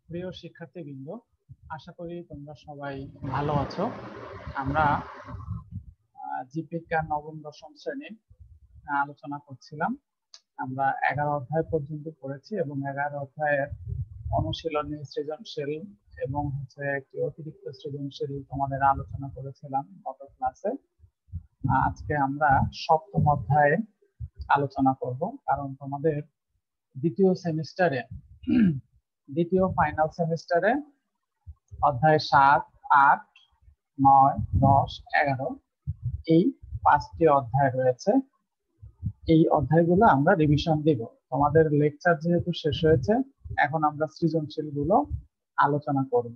প্রিয় শিক্ষার্থীবৃন্দ, আশা করি তোমরা সবাই ভালো আছো। আমরা জীববিজ্ঞান নবম দশম শ্রেণী আলোচনা করছিলাম। আমরা 11 অধ্যায় পর্যন্ত পড়েছি এবং 11 অধ্যায়ের অনুশীলনী, সৃজনশীল এবং একটি অতিরিক্ত সৃজনশীল তোমাদের আলোচনা করেছিলাম গত ক্লাসে। আজকে আমরা সপ্তম অধ্যায়ে আলোচনা করব, কারণ তোমাদের দ্বিতীয় সেমিস্টারে, দ্বিতীয় ফাইনাল সেমিস্টারে অধ্যায় 7, 8, 9, 10, 11 এই 5টি অধ্যায় রয়েছে। এই অধ্যায়গুলো আমরা রিভিশন দিব। তোমাদের লেকচার যেহেতু শেষ হয়েছে, এখন আমরা সৃজনশীল গুলো আলোচনা করব।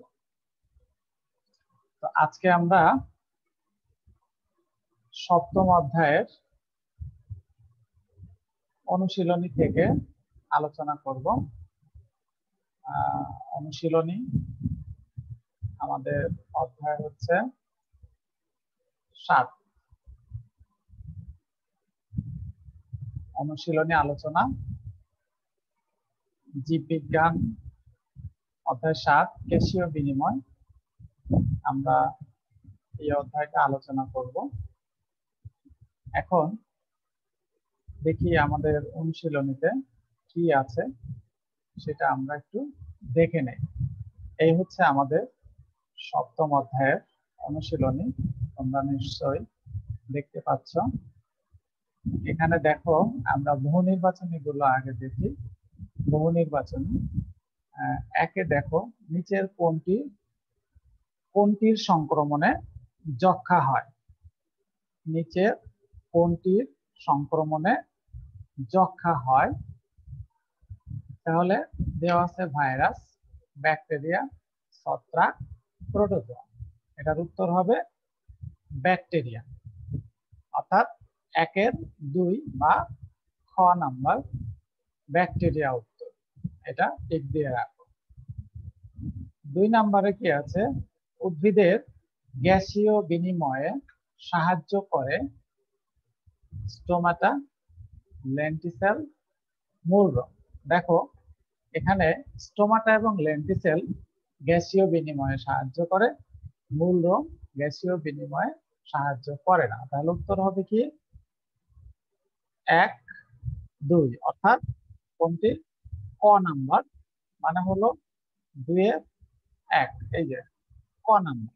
তো আজকে আমরা সপ্তম অধ্যায়ের অনুশীলনী থেকে আলোচনা করব। অনুশীলনী আমাদের অধ্যায় হচ্ছে 7। অনুশীলনী আলোচনা, জীববিজ্ঞান অধ্যায় 7, গ্যাসীয় বিনিময়। আমরা এই অধ্যায়টা আলোচনা করব। এখন দেখি আমাদের অনুশীলনীতে কি আছে, সেটা আমরা একটু দেখে নেই। এই হচ্ছে আমাদের সপ্তম অধ্যায়ের অনুশীলনী। তোমরা নিশ্চয়ই দেখতে পাচ্ছ। এখানে দেখো, আমরা বহু নির্বাচনী গুলো আগে দেখি। বহু নির্বাচনী একে দেখো, নিচের কোনটির সংক্রমণে যক্ষা হয়? নিচের কোনটির সংক্রমণে যক্ষা হয়? তাহলে দেওয়া আছে ভাইরাস, ব্যাকটেরিয়া, ছত্রাক, প্রোটোজোয়া। এটার উত্তর হবে ব্যাকটেরিয়া, অর্থাৎ 1 2 বা খ নাম্বার ব্যাকটেরিয়া উত্তর। এটা টিক দিয়ে রাখো। 2 নম্বরে কি আছে? উদ্ভিদের গ্যাসীয় বিনিময়ে সাহায্য করে স্টোমাটা, লেন্টিসেল, মূলরম। দেখো, এখানে স্টোমাটা এবং লেন্টিসেল গ্যাসীয় বিনিময়ে সাহায্য করে, মূলরম গ্যাসীয় বিনিময়ে সাহায্য করে না। তাহলে উত্তর হবে কি 1 2, অর্থাৎ কোনটি? ক নাম্বার, মানে হলো 2 এর 1, এই যে ক নাম্বার।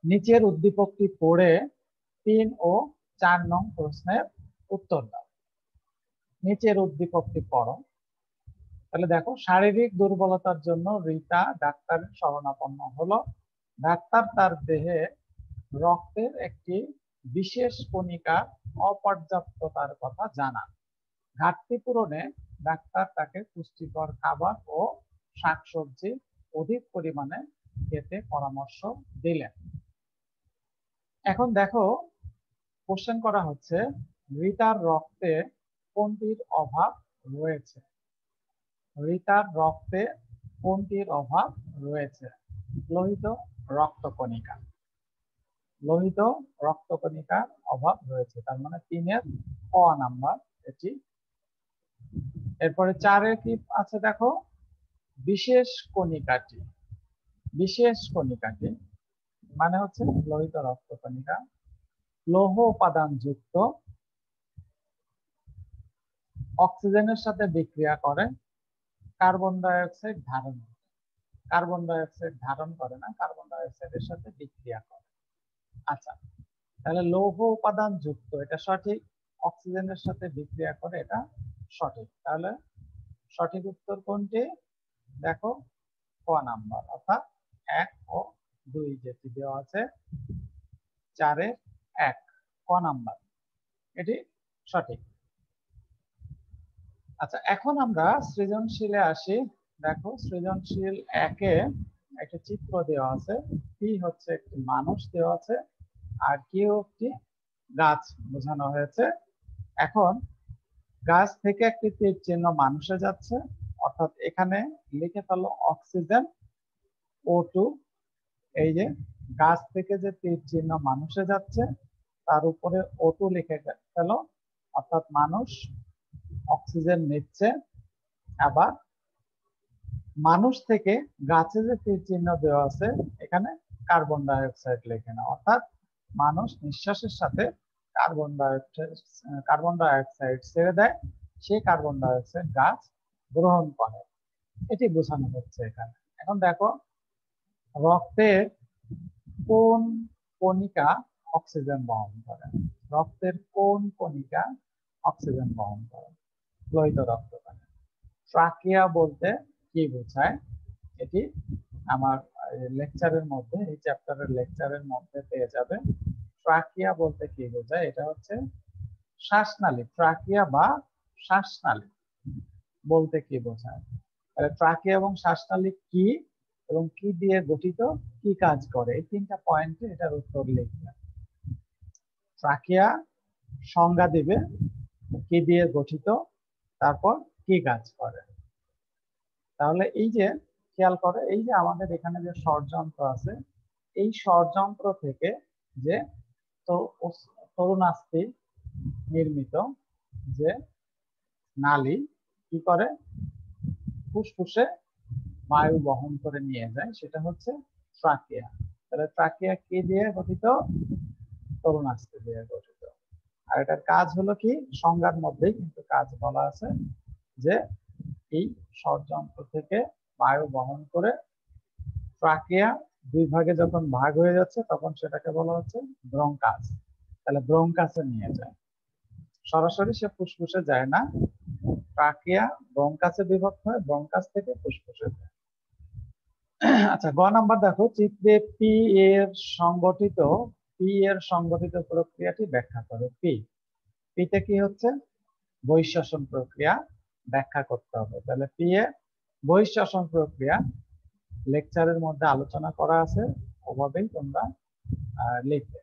নিচের উদ্দীপকটি পড়ে 3 ও 4 নং প্রশ্নের উত্তর দাও। নিচের উদ্দীপকটি পড়ো। তাহলে দেখো, শারীরিক দুর্বলতার জন্য রীতা ডাক্তারের শরণাপন্ন হলো। ডাক্তার তার দেহে রক্তের একটি বিশেষ কণিকা অপর্যাপ্ততার কথা জানান। ঘাটতি পূরণে ডাক্তার তাকে পুষ্টিকর খাবার ও শাকসবজি অধিক পরিমাণে খেতে পরামর্শ দিলেন। এখন দেখো, কোশ্চেন করা হচ্ছে, রিতার রক্তে কোনটির অভাব রয়েছে? রিতার রক্তে কোনটির অভাব রয়েছে? লোহিত রক্তকণিকা। লোহিত রক্তকণিকার অভাব রয়েছে, তার মানে 3 এর ক নাম্বার এটি। এরপরে 4 এ কি আছে দেখো, বিশেষ কণিকাটি। বিশেষ কণিকাটি মানে হচ্ছে লোহিত রক্তকণিকা লৌহ উপাদান যুক্ত, অক্সিজেনের সাথে বিক্রিয়া করে, কার্বন ডাই অক্সাইড ধারণ করে। কার্বন ডাই অক্সাইড ধারণ করে না, কার্বন ডাই অক্সাইডের সাথে বিক্রিয়া করে। আচ্ছা, তাহলে লৌহ উপাদান যুক্ত, এটা সঠিক। অক্সিজেনের সাথে বিক্রিয়া করে, এটা সঠিক। তাহলে সঠিক উত্তর কোনটি? দেখো, ক নাম্বার, অর্থাৎ 1 ও 2 যেটি দেওয়া আছে, 4 এর 1, ক নাম্বার, এটি সঠিক। আচ্ছা, এখন আমরা সৃজনশীলে আসি। দেখো, সৃজনশীল 1 এ একটা চিত্র দেওয়া আছে। পি হচ্ছে একটি মানুষ দেওয়া আছে, আর কিউ একটি গাছ বোঝানো হয়েছে। এখন গাছ থেকে একটি তীর চিহ্ন মানুষে যাচ্ছে, অর্থাৎ এখানে লিখে ফেলো অক্সিজেন O2। এই যে গাছ থেকে যে তীর চিহ্ন মানুষে যাচ্ছে, তার উপরে O2 লিখে ফেলো, অর্থাৎ মানুষ অক্সিজেন নিচ্ছে। আবার মানুষ থেকে গাছে যে তীর চিহ্ন দেওয়া আছে এখানে কার্বন ডাই অক্সাইড লেখে না, অর্থাৎ মানুষ নিঃশ্বাসের সাথে কার্বন ডাই অক্সাইড ছেড়ে দেয়, সেই কার্বন ডাই অক্সাইড গাছ গ্রহণ করে, এটি বোঝানো হচ্ছে এখানে। এখন দেখো রক্তের কোন কণিকা অক্সিজেন বহন করে, রক্তের কোন কণিকা অক্সিজেন বহন করে, লোহিত রক্তকণা। ট্রাকিয়া বলতে কি বোঝায় এটি আমার লেকচারের মধ্যে, এই চ্যাপ্টারের লেকচারের মধ্যে পেয়ে যাবে। ট্রাকিয়া বলতে কি বোঝায়, এটা হচ্ছে শ্বাসনালী, ট্রাকিয়া বা শ্বাসনালী বলতে কি বোঝায়। তাহলে ট্রাকিয়া এবং শ্বাসনালী কি এবং কি দিয়ে গঠিত, কি কাজ করে, এই তিনটা পয়েন্টে এটার উত্তর লিখবে। ট্রাকিয়া সংজ্ঞা দিবে, কি দিয়ে গঠিত, তারপর কি কাজ করে। তাহলে এই যে খেয়াল করে, এই যে আমাদের এখানে যে ষড়যন্ত্র আছে, এই ষড়যন্ত্র থেকে যে তরুণাস্থি নির্মিত যে নালী কি করে, ফুসফুসে বায়ু বহন করে নিয়ে যায়, সেটা হচ্ছে ট্রাকিয়া। তাহলে ট্রাকিয়া কি দিয়ে গঠিত, তরুণাস্থি দিয়ে গঠিত। আর এটার কাজ হলো কি, সংজ্ঞার মধ্যেই কিন্তু কাজ বলা আছে যে এই ষড়যন্ত্র থেকে বায়ু বহন করে ট্রাকিয়া দুই ভাগে যখন ভাগ হয়ে যাচ্ছে তখন সেটাকে বলা হচ্ছে ব্রঙ্কাস। তাহলে ব্রঙ্কাসে নিয়ে যায়, সরাসরি সে ফুসফুসে যায় না, ট্রাকিয়া ব্রঙ্কাসে বিভক্ত হয়, ব্রঙ্কাস থেকে ফুসফুসে যায়। আচ্ছা, গ নাম্বার দেখো, চিত্রে পি এর সংগঠিত প্রক্রিয়াটি ব্যাখ্যা করো। পিতে কি হচ্ছে, বহিঃশ্বসন প্রক্রিয়া ব্যাখ্যা করতে হবে। তাহলে পি এ বহিঃশ্বসন প্রক্রিয়া লেকচারের মধ্যে আলোচনা করা আছে, ওভাবেই তোমরা লিখবে।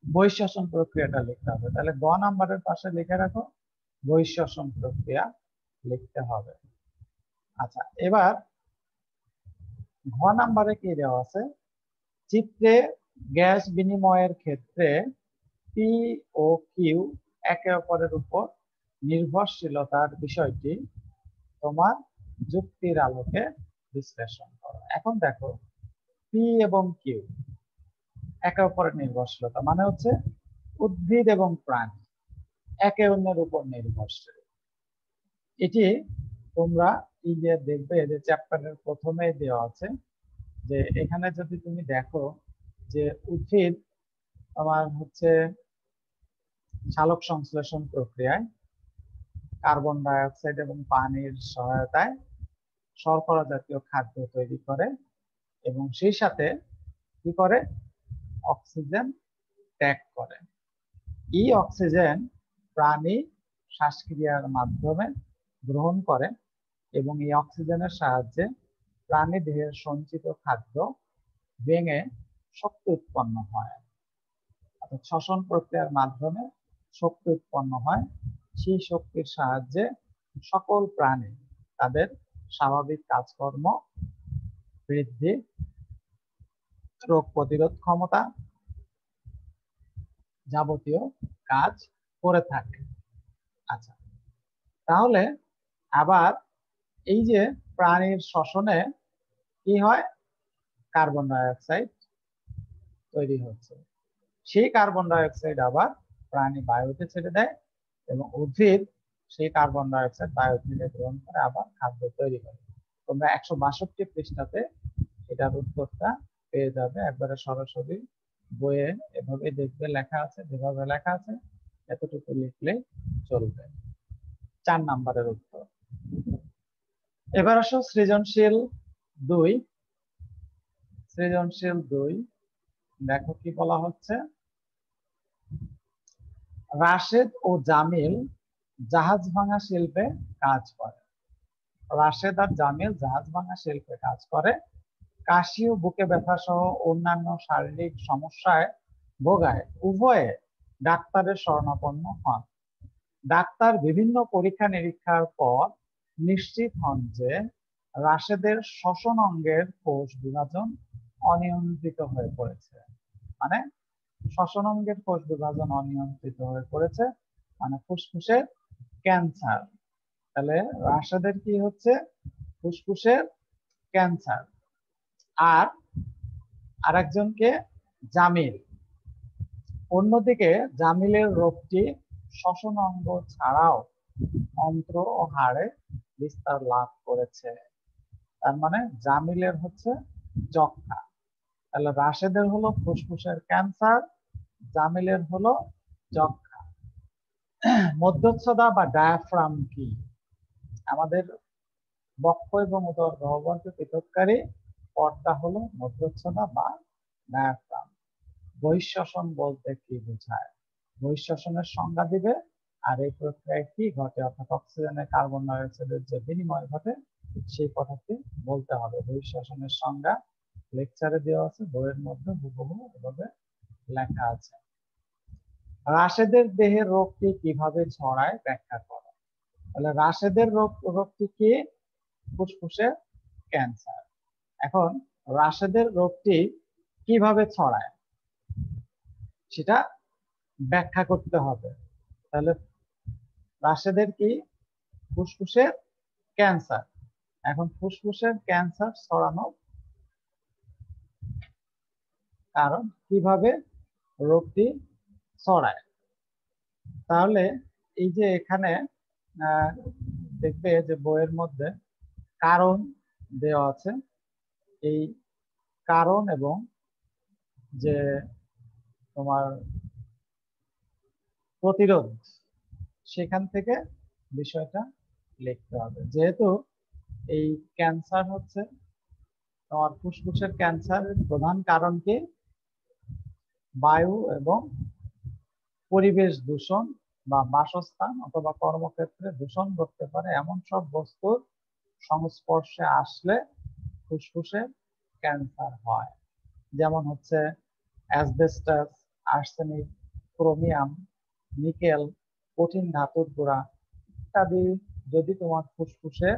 বহিঃশ্বসন প্রক্রিয়াটা লিখতে হবে। তাহলে গ নাম্বারের পাশে লিখে রাখো বহিঃশ্বসন প্রক্রিয়া লিখতে হবে। আচ্ছা, এবার ঘ নাম্বারে কি দেওয়া আছে, চিত্রে গ্যাস বিনিময়ের ক্ষেত্রে পি ও কিউ একে অপরের উপর নির্ভরশীলতার বিষয়টি তোমার যুক্তির আলোকে বিশ্লেষণ করো। এখন দেখো, পি এবং কিউ একে অপরের নির্ভরশীলতা মানে হচ্ছে উদ্ভিদ এবং প্রাণী একে অন্যের উপর নির্ভরশীল। এটি তোমরা এই যে দেখবে যে চ্যাপ্টারের প্রথমে দেওয়া আছে, যে এখানে যদি তুমি দেখো যে উদ্ভিদ আমার হচ্ছে সালোক সংশ্লেষণ প্রক্রিয়ায় কার্বন ডাই অক্সাইড এবং পানির সহায়তায় শর্করা জাতীয় খাদ্য তৈরি করে এবং সেই সাথে কি করে, অক্সিজেন ত্যাগ করে। এই অক্সিজেন প্রাণী শ্বাসক্রিয়ার মাধ্যমে গ্রহণ করে এবং এই অক্সিজেনের সাহায্যে প্রাণী দেহের সঞ্চিত খাদ্য ভেঙে শক্তি উৎপন্ন হয়, অর্থাৎ শ্বসন প্রক্রিয়ার মাধ্যমে শক্তি উৎপন্ন হয়। সেই শক্তির সাহায্যে সকল প্রাণী তাদের স্বাভাবিক কাজকর্ম, বৃদ্ধি, রোগ প্রতিরোধ ক্ষমতা যাবতীয় কাজ করে থাকে। আচ্ছা, তাহলে আবার এই যে প্রাণীর শ্বসনে কি হয়, কার্বন ডাই অক্সাইড তৈরি হচ্ছে, সেই কার্বন ডাই অক্সাইড আবার প্রাণী বায়ুতে ছেড়ে দেয় এবং উদ্ভিদ সেই কার্বন ডাই অক্সাইড বায়ু থেকে গ্রহণ করে আবার খাদ্য তৈরি করে। তোমরা 162 পৃষ্ঠাতে এটার উত্তরটা পেয়ে যাবে, একবারে সরাসরি বইয়ে এভাবে দেখবে লেখা আছে, যেভাবে লেখা আছে এতটুকু লিখলেই চলবে। 4 নাম্বারের উত্তর। এবার আসো সৃজনশীল 2। সৃজনশীল 2 দেখো কি বলা হচ্ছে, রাশেদ ও জামিল জাহাজ ভাঙা শিল্পে কাজ করে। রাশেদ আর জামিল জাহাজ ভাঙা শিল্পে কাজ করে। কাশি ও বুকে ব্যথা সহ অন্যান্য শারীরিক সমস্যায় ভোগায়। উভয়ে ডাক্তারের শরণাপন্ন হন। ডাক্তার বিভিন্ন পরীক্ষা নিরীক্ষার পর নিশ্চিত হন যে রাশেদের শ্বসন অঙ্গের কোষ বিভাজন অনিয়ন্ত্রিত হয়ে পড়েছে। মানে শ্বসন অঙ্গের কোষ বিভাজন অনিয়ন্ত্রিত হয়ে পড়েছে, মানে ফুসফুসের ক্যান্সার। তাহলে রাশেদের কি হচ্ছে, ফুসফুসের ক্যান্সার। আর আরেকজনকে জামিল। অন্যদিকে জামিলের রোগটি শ্বসন অঙ্গ ছাড়াও অন্ত্র ও হাড়ে বিস্তার লাভ করেছে। তার মানে জামিলের হচ্ছে যক্ষ্মা, তাহলে রাশেদের হলো ফুসফুসের ক্যান্সার, জামিলের হলো যক্ষ্মা। মধ্যচ্ছদা বা ডায়াফ্রাম কি? আমাদের বক্ষ এবং উদর গহ্বরকে পৃথককারী পর্দা হলো মধ্যচ্ছদা বা ডায়াফ্রাম। বহিঃশ্বসন বলতে কি বোঝায়? বহিঃশ্বসনের সংজ্ঞা দিবে, আর এই প্রক্রিয়ায় কি ঘটে, অর্থাৎ অক্সিজেনের কার্বন ডাই অক্সাইডের যে বিনিময় ঘটে সেই কথাটি বলতে হবে। বহিঃশ্বসনের সংজ্ঞা লেকচারে দেওয়া আছে, বইয়ের মধ্যে হুবহু এভাবে লেখা আছে। রাশেদের দেহে রোগটি কিভাবে ছড়ায় ব্যাখ্যা করো। তাহলে রাশেদের রোগটি কি? ফুসফুসের ক্যান্সার। এখন রাশেদের রোগটি কিভাবে ছড়ায় সেটা ব্যাখ্যা করতে হবে। তাহলে রাশেদের কি? ফুসফুসের ক্যান্সার। এখন ফুসফুসের ক্যান্সার ছড়ানোর কারণ, কিভাবে রোগটি ছড়ায়। তাহলে এই যে এখানে দেখবে যে বইয়ের মধ্যে কারণ দেওয়া আছে, এই কারণ এবং যে তোমার প্রতিরোধ, সেখান থেকে বিষয়টা লিখতে হবে। যেহেতু এই ক্যান্সার হচ্ছে তোমার ফুসফুসের ক্যান্সারের প্রধান কারণ কি? বায়ু এবং পরিবেশ দূষণ বা বাসস্থান অথবা কর্মক্ষেত্রে দূষণ করতে পারে এমন সব বস্তুর সংস্পর্শে আসলে ফুসফুসে ক্যান্সার হয়। যেমন হচ্ছে অ্যাসবেস্টাস, আর্সেনিক, ক্রোমিয়াম, নিকেল, কঠিন ধাতুর গুঁড়া ইত্যাদি যদি তোমার ফুসফুসে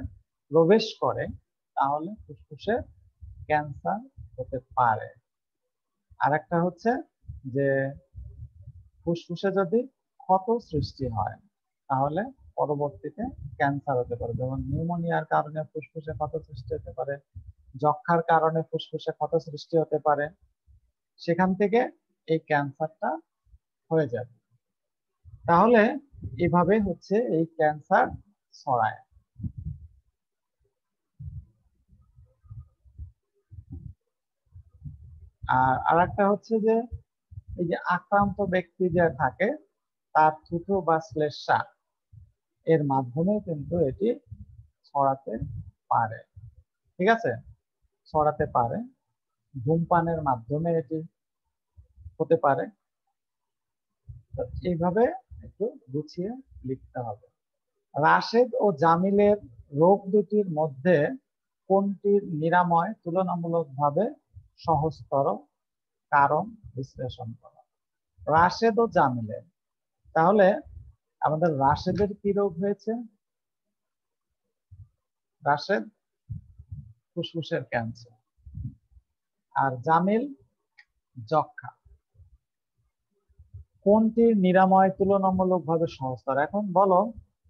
প্রবেশ করে তাহলে ফুসফুসে ক্যান্সার হতে পারে। আর একটা হচ্ছে যে ফুসফুসে যদি ক্ষত সৃষ্টি হয় তাহলে পরবর্তীতে ক্যান্সার হতে পারে। যেমন নিউমোনিয়ার কারণে ফুসফুসে ক্ষত সৃষ্টি হতে পারে, যক্ষার কারণে ফুসফুসে ক্ষত সৃষ্টি হতে পারে, সেখান থেকে এই ক্যান্সারটা হয়ে যাবে। তাহলে এভাবে হচ্ছে এই ক্যান্সার ছড়ায়। আর আরেকটা হচ্ছে যে এই যে আক্রান্ত ব্যক্তি যে থাকে তার থুতু বা শ্লেষ্মা এর মাধ্যমে কিন্তু এটি ছড়াতে পারে। ঠিক আছে, ছড়াতে পারে। ধূমপানের মাধ্যমে এটি হতে পারে। তো এইভাবে একটু গুছিয়ে লিখতে হবে। রাশেদ ও জামিলের রোগ দুটির মধ্যে কোনটির নিরাময় তুলনামূলকভাবে সহজতর? কারণ বিশ্লেষণ করা। রাশেদ ও জামিলের, তাহলে আমাদের রাশেদের কি রোগ হয়েছে? রাশেদ ফুসফুসের ক্যান্সার, আর জামিল যক্ষা। কোনটির নিরাময় তুলনামূলকভাবে সহজতর? এখন বলো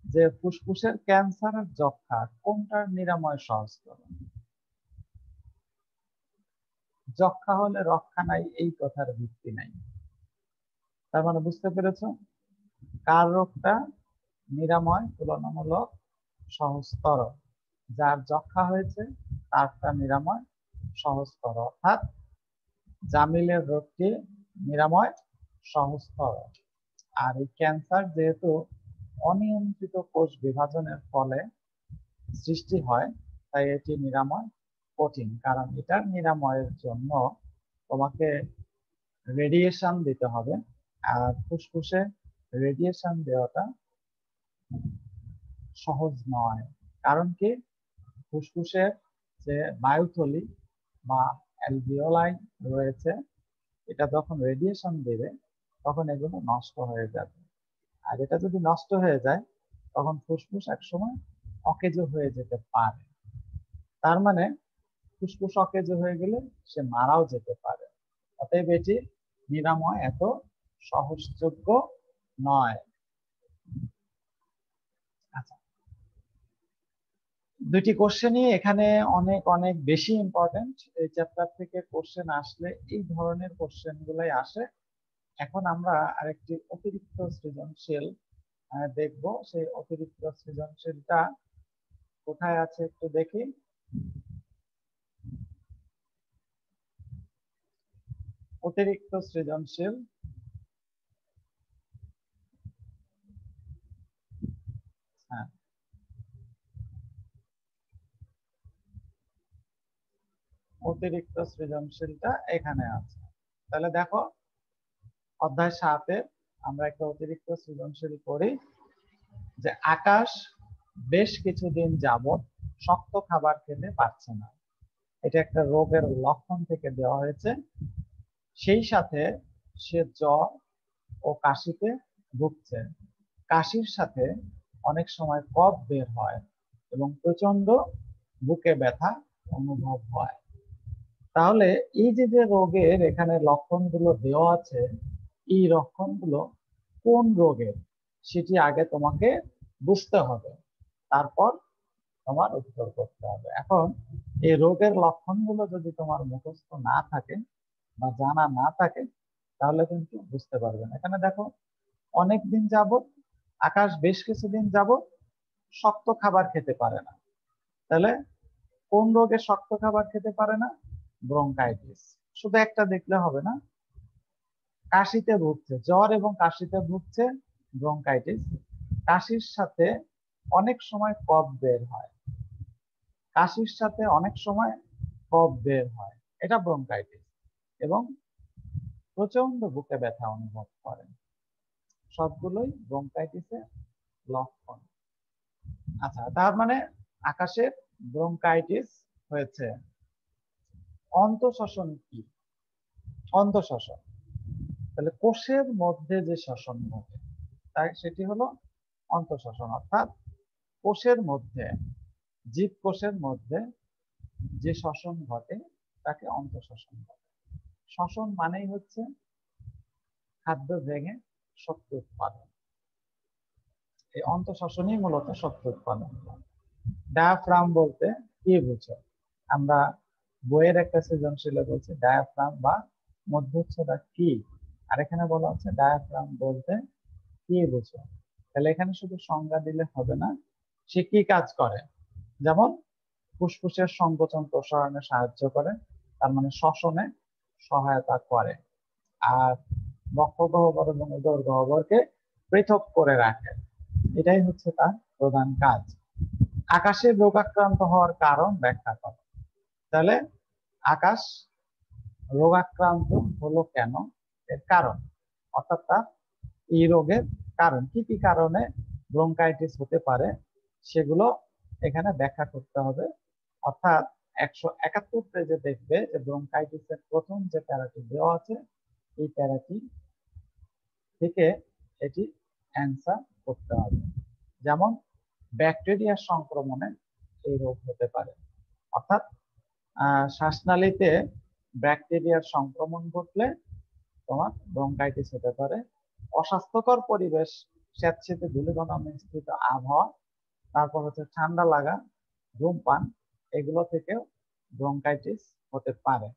যে ফুসফুসের ক্যান্সার আর যক্ষা কোনটার নিরাময় সহজতর? যক্ষা হলে রক্ষা নাই এই কথার ভিত্তি নাই। তার মানে বুঝতে পেরেছ কার রোগটা নিরাময় তুলনামূলক সহজতর? যার যক্ষা হয়েছে তারটা নিরাময় সহজতর, অর্থাৎ জামিলের রোগটি নিরাময় সহজতর। আর এই ক্যান্সার যেহেতু অনিয়ন্ত্রিত কোষ বিভাজনের ফলে সৃষ্টি হয় তাই এটি নিরাময় কঠিন, কারণ এটার নিরাময়ের জন্য তোমাকে রেডিয়েশন দিতে হবে। আর ফুসফুসে রেডিয়েশন দেওয়াটা সহজ নয়। কারণ কি? ফুসফুসের যে বায়ুথলি বা অ্যালভিওলাই রয়েছে, এটা যখন রেডিয়েশন দেবে তখন এগুলো নষ্ট হয়ে যাবে। আর এটা যদি নষ্ট হয়ে যায় তখন ফুসফুস একসময় অকেজো হয়ে যেতে পারে। তার মানে ফুসফুস অকেজো হয়ে গেলে সে মারাও যেতে পারে। অতএব এটি নিরাময় এত সহজযোগ্য নয়। আচ্ছা, দুইটি কোশ্চেনই এখানে অনেক অনেক বেশি ইম্পর্টেন্ট। এই চ্যাপ্টার থেকে কোশ্চেন আসলে এই ধরনের কোশ্চেন গুলাই আসে। এখন আমরা আরেকটি অতিরিক্ত সৃজনশীল দেখব। সেই অতিরিক্ত সৃজনশীলটা কোথায় আছে একটু দেখি। অতিরিক্ত সৃজনশীল, হ্যাঁ, অতিরিক্ত সৃজনশীলটা এখানে আছে। তাহলে দেখো, অধ্যায় 7-এ আমরা একটা অতিরিক্ত সৃজনশীল করি যে আকাশ বেশ কিছুদিন যাবত শক্ত খাবার খেতে পারছে না। এটা একটা রোগের লক্ষণ থেকে দেওয়া হয়েছে। সেই সাথে সে জ্বর ও কাশিতে ভুগছে। কাশির সাথে অনেক সময় কফ বের হয় এবং প্রচন্ড বুকে ব্যথা অনুভব হয়। তাহলে এই যে যে রোগের এখানে লক্ষণগুলো দেওয়া আছে, এই লক্ষণগুলো কোন রোগের সেটি আগে তোমাকে বুঝতে হবে, তারপর তোমার উত্তর করতে হবে। এখন এই রোগের লক্ষণগুলো যদি তোমার মুখস্থ না থাকে বা জানা না থাকে, তাহলে কিন্তু বুঝতে পারবে না। এখানে দেখো, অনেক দিন যাবত, আকাশ বেশ কিছুদিন যাবত শক্ত খাবার খেতে পারে না। তাহলে কোন রোগে শক্ত খাবার খেতে পারে না? ব্রঙ্কাইটিস। শুধু একটা দেখলে হবে না, কাশিতে ভুগছে, জ্বর এবং কাশিতে ভুগছে, ব্রঙ্কাইটিস। কাশির সাথে অনেক সময় কফ বের হয়, কাশির সাথে অনেক সময় কফ বের হয়, এটা ব্রঙ্কাইটিস। এবং প্রচন্ড বুকে ব্যথা অনুভব করেন, সবগুলোই ব্রঙ্কাইটিসের লক্ষণ। আচ্ছা, তার মানে আকাশের ব্রঙ্কাইটিস হয়েছে। অন্তঃশ্বসন কি? অন্তঃশ্বসন, তাহলে কোষের মধ্যে যে শ্বসন ঘটে, তাই সেটি হলো অন্তঃশ্বসন। অর্থাৎ কোষের মধ্যে, জীবকোষের মধ্যে যে শ্বসন ঘটে তাকে অন্তঃশ্বসন বলে। শ্বসন মানেই হচ্ছে খাদ্য ভেঙে শক্তি উৎপাদন। এই অন্তঃশ্বসনই মূলত শক্তি উৎপাদন। ডায়াফ্রাম বলতে কি বুঝো? আমরা বইয়ের একটা সৃজনশীলে বলছি ডায়াফ্রাম বা মধ্যচ্ছদা কি, আর এখানে বলা হচ্ছে ডায়াফ্রাম বলতে কি বুঝো। তাহলে এখানে শুধু সংজ্ঞা দিলে হবে না, সে কি কাজ করে। যেমন ফুসফুসের সংকোচন প্রসারণে সাহায্য করে, তার মানে শ্বসনে সহায়তা করে। আর বক্ষ গহ্বর এবং উদর গহ্বরকে পৃথক করে রাখে, এটাই হচ্ছে তার প্রধান কাজ। আকাশে রোগাক্রান্ত হওয়ার কারণ ব্যাখ্যা করো। তাহলে আকাশ রোগাক্রান্ত হলো কেন, এর কারণ, অর্থাৎ তার এই রোগের কারণ কি কি কারণে ব্রঙ্কাইটিস হতে পারে সেগুলো এখানে ব্যাখ্যা করতে হবে। অর্থাৎ 171 পেজে দেখবে যে ব্রঙ্কাইটিসের প্রথম যে প্যারাটি দেওয়া আছে, এই প্যারাটি থেকে এটি অ্যান্সার করতে হবে। যেমন ব্যাকটেরিয়ার সংক্রমণে এই রোগ হতে পারে, অর্থাৎ শ্বাসনালীতে ব্যাকটেরিয়ার সংক্রমণ ঘটলে তোমার ব্রঙ্কাইটিস হতে পারে। অস্বাস্থ্যকর পরিবেশ, স্যাঁতসেঁতে ধূলিকণা মিশ্রিত আবহাওয়া, তারপর হচ্ছে ঠান্ডা লাগা, ধূমপান, এগুলো থেকেও ব্রঙ্কাইটিস হতে পারে।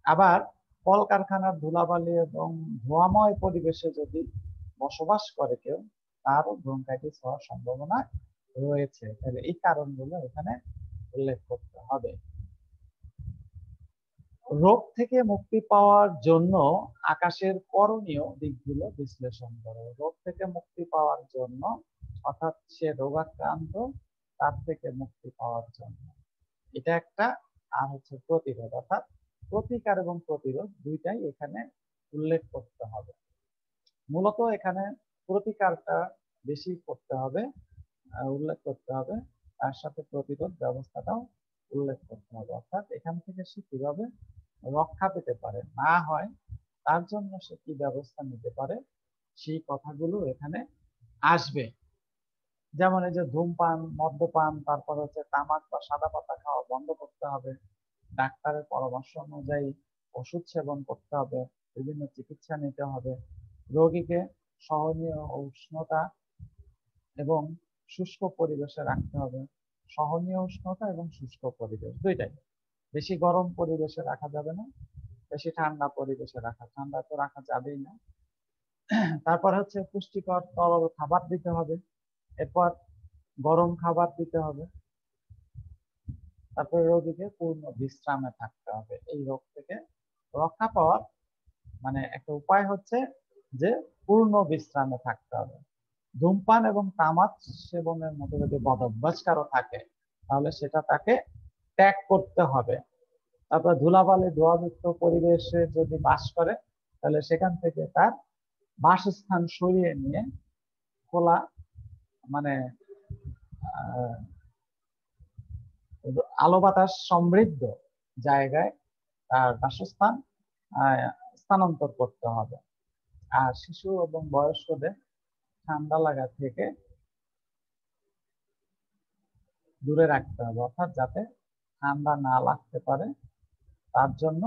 আবার কলকারখানার ধুলাবালি এবং ধোঁয়াময় পরিবেশে যদি বসবাস করে কেউ, তারও ব্রঙ্কাইটিস হওয়ার সম্ভাবনা রয়েছে। তাহলে এই কারণগুলো এখানে উল্লেখ করতে হবে। রোগ থেকে মুক্তি পাওয়ার জন্য আকাশের করণীয় দিকগুলো বিশ্লেষণ করো। রোগ থেকে মুক্তি পাওয়ার জন্য, অর্থাৎ সে রোগাক্রান্ত, তার থেকে মুক্তি পাওয়ার জন্য এটা একটা, আর হচ্ছে প্রতিরোধ, অর্থাৎ প্রতিকার এবং প্রতিরোধ দুইটাই এখানে উল্লেখ করতে হবে। মূলত এখানে প্রতিকারটা বেশি করতে হবে, উল্লেখ করতে হবে, তার সাথে প্রতিরোধ ব্যবস্থাটাও উল্লেখ করতে হবে। অর্থাৎ এখান থেকে সে কিভাবে রক্ষা পেতে পারে, না হয় তার জন্য সে কি ব্যবস্থা নিতে পারে, সেই কথাগুলো এখানে আসবে। যেমন এই যে ধূমপান, মদ্যপান, তারপর হচ্ছে তামাক বা সাদা পাতা খাওয়া বন্ধ করতে হবে, ডাক্তারের পরামর্শ অনুযায়ী ওষুধ সেবন করতে হবে, বিভিন্ন চিকিৎসা নিতে হবে, রোগীকে সহনীয় উষ্ণতা এবং শুষ্ক পরিবেশে রাখতে হবে, সহনীয় উষ্ণতা এবং শুষ্ক পরিবেশ দুইটাই। বেশি গরম পরিবেশে রাখা যাবে না, বেশি ঠান্ডা পরিবেশে ঠান্ডা তো রাখা যাবেই না। তারপর হচ্ছে পুষ্টিকর তরল খাবার দিতে হবে, এরপর গরম খাবার দিতে হবে, তারপরে রোগীকে পূর্ণ বিশ্রামে থাকতে হবে। এই রোগ থেকে রক্ষা পাওয়ার মানে একটা উপায় হচ্ছে যে পূর্ণ বিশ্রামে থাকতে হবে। ধূমপান এবং তামাক সেবনের মধ্যে যদি বদভ্যাস কারো থাকে তাহলে সেটা তাকে ত্যাগ করতে হবে। তারপর ধুলাবালি ধোঁয়াযুক্ত পরিবেশে যদি বাস করে তাহলে সেখান থেকে তার বাসস্থান সরিয়ে নিয়ে খোলা মানে আলো বাতাস সমৃদ্ধ জায়গায় তার বাসস্থান স্থানান্তর করতে হবে। আর শিশু এবং বয়স্কদের ঠান্ডা লাগা থেকে দূরে রাখতে হবে, অর্থাৎ যাতে ঠান্ডা না লাগতে পারে তার জন্য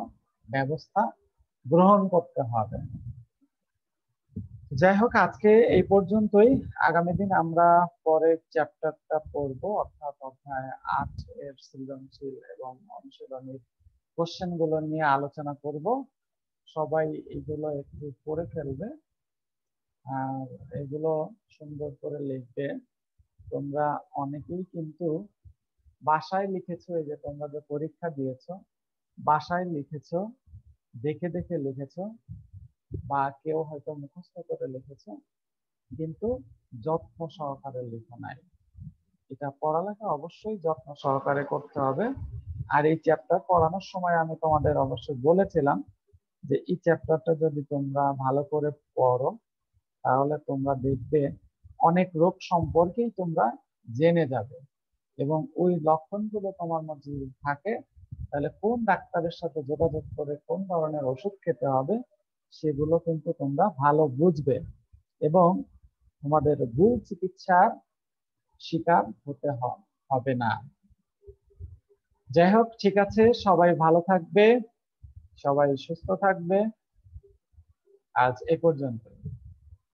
ব্যবস্থা গ্রহণ করতে হবে। যাই হোক, আজকে এই পর্যন্তই। আগামী দিন আমরা পরের চ্যাপ্টারটা পড়বো, অর্থাৎ অধ্যায় 8 এর সৃজনশীল এবং অনুশীলনী কোশ্চেন গুলো নিয়ে আলোচনা করব। সবাই এগুলো একটু পড়ে ফেলবে আর এগুলো সুন্দর করে লিখবে। তোমরা অনেকেই কিন্তু বাসায় লিখেছো, এই যে তোমরা যে পরীক্ষা দিয়েছো বাসায় লিখেছো, দেখে দেখে লিখেছো, বা কেউ হয়তো মুখস্থ করে লিখেছো, কিন্তু যত্ন সহকারে লেখো নাই। এটা পড়ালেখা অবশ্যই যত্ন সহকারে করতে হবে। আর এই চ্যাপ্টার পড়ানোর সময় আমি তোমাদের অবশ্যই বলেছিলাম যে এই চ্যাপ্টারটা যদি তোমরা ভালো করে পড়ো তাহলে তোমরা দেখবে অনেক রোগ সম্পর্কেই তোমরা জেনে যাবে, এবং ওই লক্ষণগুলো তোমার মধ্যে যদি থাকে তাহলে কোন ডাক্তারের সাথে যোগাযোগ করে কোন ধরনের ওষুধ খেতে হবে সেগুলো কিন্তু তোমরা ভালো বুঝবে, এবং তোমাদের ভুল চিকিৎসার শিকার হতে হবে না। যাই হোক, ঠিক আছে, সবাই ভালো থাকবে, সবাই সুস্থ থাকবে। আজ এ পর্যন্ত।